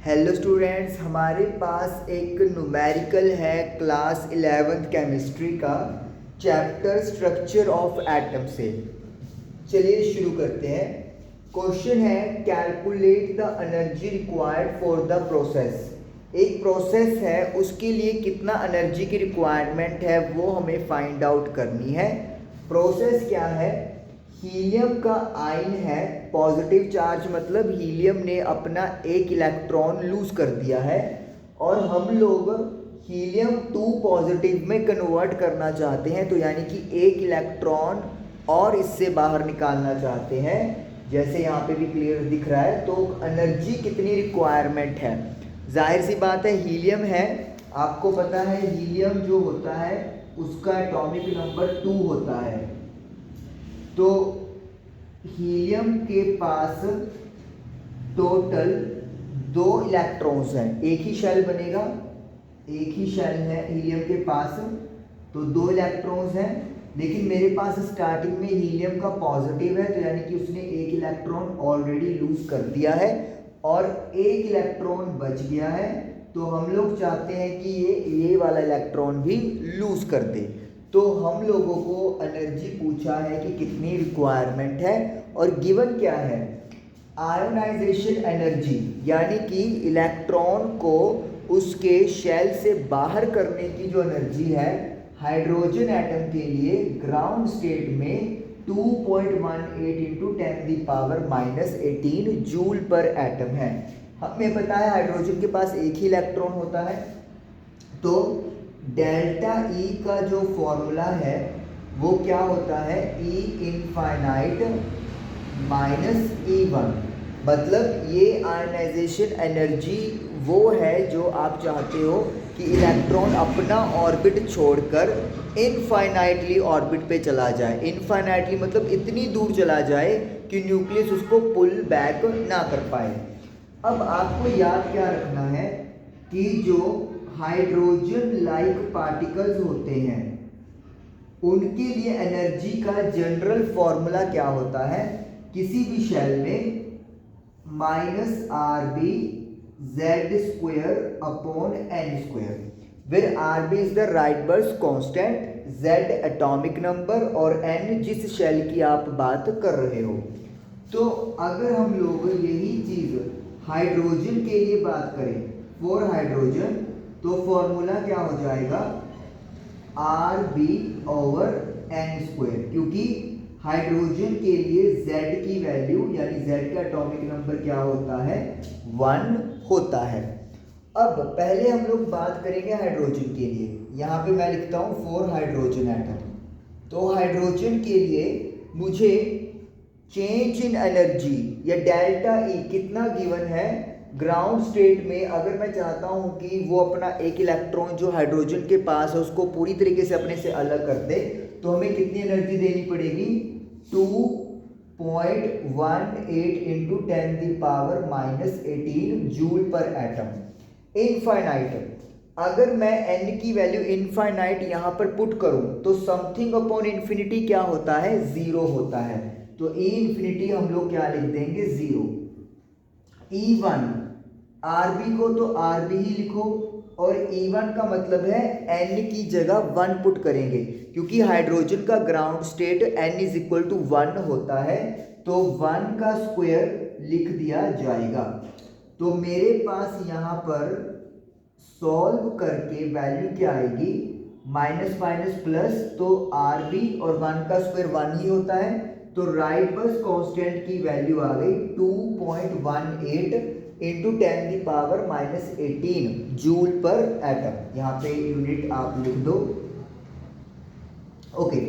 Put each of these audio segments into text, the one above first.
Hello students, हमारे पास एक numerical है क्लास 11th केमिस्ट्री का चैप्टर स्ट्रक्चर ऑफ एटम से। चलिए शुरू करते हैं। क्वेश्चन है calculate the energy required for the process. एक प्रोसेस है, उसके लिए कितना एनर्जी की रिक्वायरमेंट है वो हमें फाइंड आउट करनी है। प्रोसेस क्या है? हीलियम का आयन है, पॉजिटिव चार्ज, मतलब हीलियम ने अपना एक इलेक्ट्रॉन लूज कर दिया है और हम लोग हीलियम 2 पॉजिटिव में कन्वर्ट करना चाहते हैं। तो यानी कि एक इलेक्ट्रॉन और इससे बाहर निकालना चाहते हैं, जैसे यहाँ पे भी क्लियर दिख रहा है। तो एनर्जी कितनी रिक्वायरमेंट है? जाहिर सी बात है, हीलियम है, आपको पता है हीलियम जो होता है उसका एटॉमिक नंबर 2 होता है। तो हीलियम के पास टोटल 2 इलेक्ट्रॉन्स हैं, एक ही शेल बनेगा, एक ही शेल है हीलियम के पास, तो 2 इलेक्ट्रॉन्स हैं। लेकिन मेरे पास स्टार्टिंग में हीलियम का पॉजिटिव है, तो यानी कि उसने एक इलेक्ट्रॉन ऑलरेडी लूज कर दिया है और एक इलेक्ट्रॉन बच गया है। तो हम लोग चाहते हैं कि ये वाला इलेक्ट्रॉन भी लूज कर दे। तो हम लोगों को एनर्जी पूछा है कि कितनी रिक्वायरमेंट है और गिवन क्या है? आयोनाइजेशन एनर्जी, यानी कि इलेक्ट्रॉन को उसके शेल से बाहर करने की जो एनर्जी है हाइड्रोजन एटम के लिए ग्राउंड स्टेट में 2.18 इंटू 10⁻⁻18 जूल पर एटम है। हमें पता है हाइड्रोजन के पास एक ही इलेक्ट्रॉन होता है, तो डेल्टा ई का जो फॉर्मूला है वो क्या होता है? ई इनफाइनाइट माइनस E1। मतलब ये आयनाइजेशन एनर्जी वो है जो आप चाहते हो कि इलेक्ट्रॉन अपना ऑर्बिट छोड़कर इनफाइनाइटली ऑर्बिट पे चला जाए। इनफाइनाइटली मतलब इतनी दूर चला जाए कि न्यूक्लियस उसको पुल बैक ना कर पाए। अब आपको याद क्या रखना है कि जो हाइड्रोजन लाइक पार्टिकल्स होते हैं उनके लिए एनर्जी का जनरल फॉर्मूला क्या होता है? किसी भी शेल में -RB Z² upon N², where RB is the Rydberg constant, Z atomic number और N जिस शेल की आप बात कर रहे हो। तो अगर हम लोग यही चीज हाइड्रोजन के लिए बात करें फॉर हाइड्रोजन, तो फॉर्मूला क्या हो जाएगा? RB ओवर N², क्योंकि हाइड्रोजन के लिए Z की वैल्यू यानी Z का एटॉमिक नंबर क्या होता है? 1 होता है। अब पहले हम लोग बात करेंगे हाइड्रोजन के लिए। यहाँ पे मैं लिखता हूँ फॉर हाइड्रोजन एटम। तो हाइड्रोजन के लिए मुझे चेंज इन एनर्जी या डेल्टा ई कितना गिवन है? ग्राउंड स्टेट में अगर मैं चाहता हूं कि वो अपना एक इलेक्ट्रॉन जो हाइड्रोजन के पास है उसको पूरी तरीके से अपने से अलग कर दे, तो हमें कितनी एनर्जी देनी पड़ेगी? 2.18 इंटू 10⁻⁻18 जूल पर एटम। इनफाइनाइट, अगर मैं n की वैल्यू इनफाइनाइट यहां पर पुट करूं तो समथिंग अपॉन इन्फिनिटी क्या होता है? 0 होता है। तो ई इन्फिनिटी हम लोग क्या लिख देंगे? 0। E1, RB को तो RB ही लिखो और E1 का मतलब है N की जगह 1 पुट करेंगे, क्योंकि हाइड्रोजन का ground state N is equal to 1 होता है, तो 1 का स्क्वायर लिख दिया जाएगा। तो मेरे पास यहाँ पर सॉल्व करके वैल्यू क्या आएगी? माइनस माइनस प्लस, तो RB और 1 का स्क्वायर 1 ही होता है, तो राइडबर्ग कांस्टेंट की वैल्यू आ गई 2.18 इंटू 10⁻⁻18 जूल पर एटम। यहाँ पे यूनिट आप लिख दो। ओके,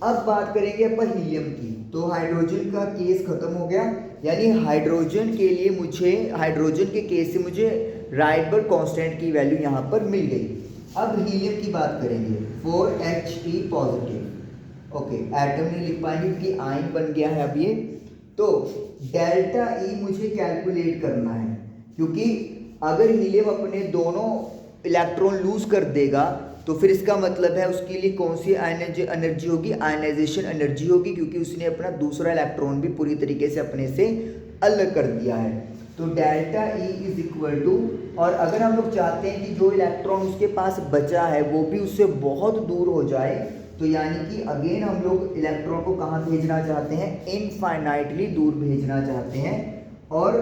अब बात करेंगे अपन हीलियम की। तो हाइड्रोजन का केस खत्म हो गया, यानी हाइड्रोजन के लिए मुझे हाइड्रोजन के केस से मुझे राइडबर्ग कांस्टेंट की वैल्यू यहाँ पर मिल गई। अब हीलियम की बात करेंगे for He positive. Okay, atom नहीं लिख पाएंगे क्योंकि आयन बन गया है अब ये। तो डेल्टा ई मुझे कैलकुलेट करना है, क्योंकि अगर हीलियम अपने दोनों इलेक्ट्रॉन लूज कर देगा तो फिर इसका मतलब है उसके लिए कौन सी एनर्जी होगी? आयनाइजेशन एनर्जी होगी, क्योंकि उसने अपना दूसरा इलेक्ट्रॉन भी पूरी तरीके से अपने से अलग कर दिया है। तो delta E is equal to, और अगर हम लोग चाहते हैं कि जो इलेक्ट्रॉन उसके पास बचा है वो भी उससे बहुत दूर हो जाए, तो यानी कि अगेन हम लोग इलेक्ट्रॉन को कहाँ भेजना चाहते हैं, इनफाइनाइटली दूर भेजना चाहते हैं। और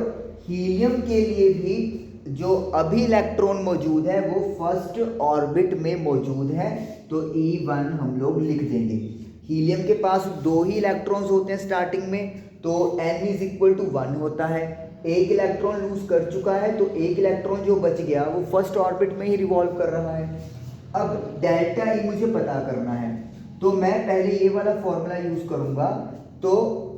हीलियम के लिए भी जो अभी इलेक्ट्रॉन मौजूद है वो फर्स्ट ऑर्बिट में मौजूद है, तो E1 हम लोग लिख देंगे। हीलियम के पास 2 ही इलेक्ट्रॉन्स होते हैं स्टार्टिंग में, तो n इज इक्वल टू 1 होता है। एक इलेक्ट्रॉन लूज कर चुका है, तो एक इलेक्ट्रॉन जो बच गया वो फर्स्ट ऑर्बिट में ही रिवॉल्व कर रहा है। अब डेल्टा ई मुझे पता करना है, तो मैं पहले ये वाला फॉर्मूला यूज करूंगा। तो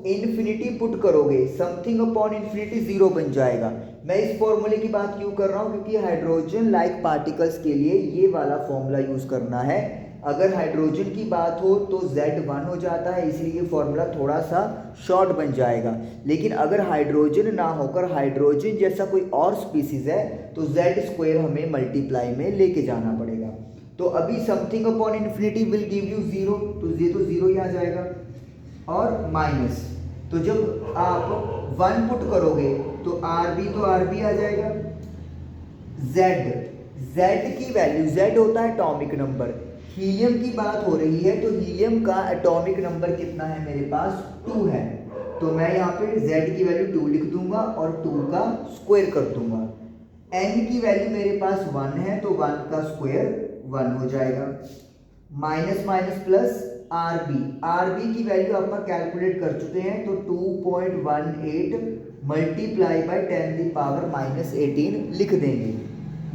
इन्फिनिटी पुट करोगे, समथिंग अपॉन इन्फिनिटी 0 बन जाएगा। मैं इस फॉर्मूले की बात क्यों कर रहा हूँ, क्योंकि हाइड्रोजन लाइक पार्टिकल्स के लिए ये वाला फॉर्मूला यूज करना है। अगर हाइड्रोजन की बात हो तो Z1 हो जाता है, इसलिए ये फॉर्मूला थोड़ा सा शॉर्ट बन जाएगा। लेकिन अगर हाइड्रोजन ना होकर हाइड्रोजन जैसा कोई और स्पीसीज है तो Z² हमें मल्टीप्लाई में लेके जाना पड़ेगा। तो अभी something upon infinity will give you 0, तो ये तो 0 ही आ जाएगा। और माइनस, तो जब आप 1 पुट करोगे तो RB आ जाएगा। Z की वैल्यू, Z होता है एटॉमिक नंबर, हीलियम की बात हो रही है तो हीलियम का एटॉमिक नंबर कितना है, मेरे पास 2 है। तो मैं यहाँ पे Z की वैल्यू 2 लिख दूंगा और 2 का स्क्वायर कर दूंगा। N की वैल्यू मेरे पास 1 है, तो 1 का स्क्वायर 1 हो जाएगा। माइनस माइनस प्लस RB की वैल्यू आप कैलकुलेट कर चुके हैं, तो 2.18 मल्टीप्लाई बाई 10⁻⁻18 लिख देंगे।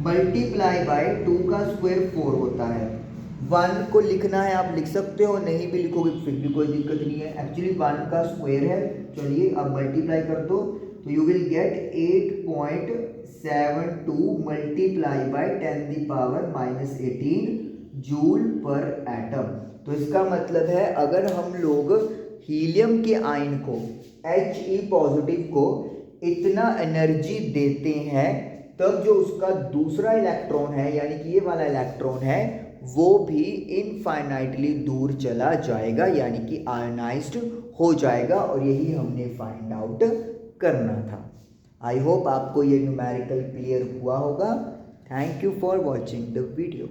मल्टीप्लाई बाई 2 का स्क्वायर 4 होता है। 1 को लिखना है आप लिख सकते हो, नहीं भी लिखोगे फिर भी कोई दिक्कत नहीं है। एक्चुअली 1 का स्क्वायर है। चलिए अब मल्टीप्लाई कर दो, तो you will get 8.72 multiply by 10⁻⁻18 joule पर एटम। तो इसका मतलब है अगर हम लोग हीलियम के आयन को, He पॉजिटिव को इतना एनर्जी देते हैं, तब जो उसका दूसरा इलेक्ट्रॉन है यानी कि ये वाला इलेक्ट्रॉन है वो भी इनफाइनाइटली दूर चला जाएगा, यानी कि आयनाइज्ड हो जाएगा। और यही हमने फाइंड आउट करना था। आई होप आपको ये न्यूमेरिकल क्लियर हुआ होगा। Thank you for watching the video.